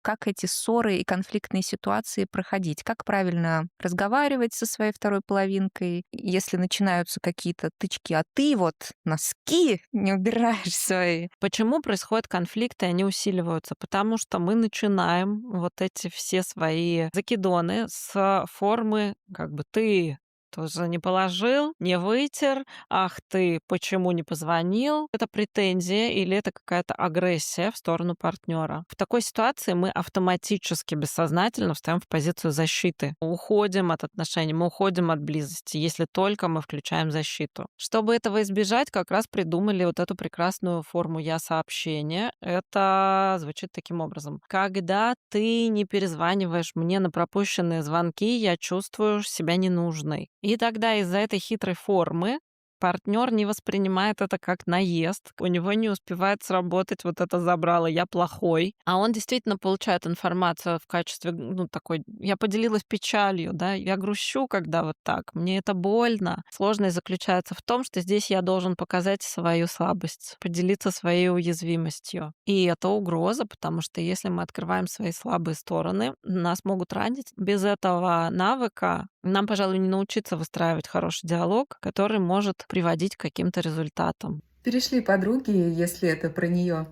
как эти ссоры и конфликтные ситуации проходить, как правильно разговаривать со своей второй половинкой, если начинаются какие-то тычки, а ты вот носки не убираешь свои. Почему происходят конфликты, они усиливаются? Потому что мы начинаем вот эти все свои закидоны с формы как бы «ты тоже не положил, не вытер, ах ты, почему не позвонил?» Это претензия или это какая-то агрессия в сторону партнера. В такой ситуации мы автоматически, бессознательно встаем в позицию защиты. Уходим от отношений, мы уходим от близости, если только мы включаем защиту. Чтобы этого избежать, как раз придумали вот эту прекрасную форму «я-сообщение». Это звучит таким образом. Когда ты не перезваниваешь мне на пропущенные звонки, я чувствую себя ненужной. И тогда из-за этой хитрой формы партнер не воспринимает это как наезд, у него не успевает сработать вот это забрало «я плохой», а он действительно получает информацию в качестве, ну, такой «я поделилась печалью», да, «я грущу, когда вот так, мне это больно». Сложность заключается в том, что здесь я должен показать свою слабость, поделиться своей уязвимостью. И это угроза, потому что если мы открываем свои слабые стороны, нас могут ранить. Без этого навыка нам, пожалуй, не научиться выстраивать хороший диалог, который может приводить к каким-то результатам. Перешли подруги, если это про нее.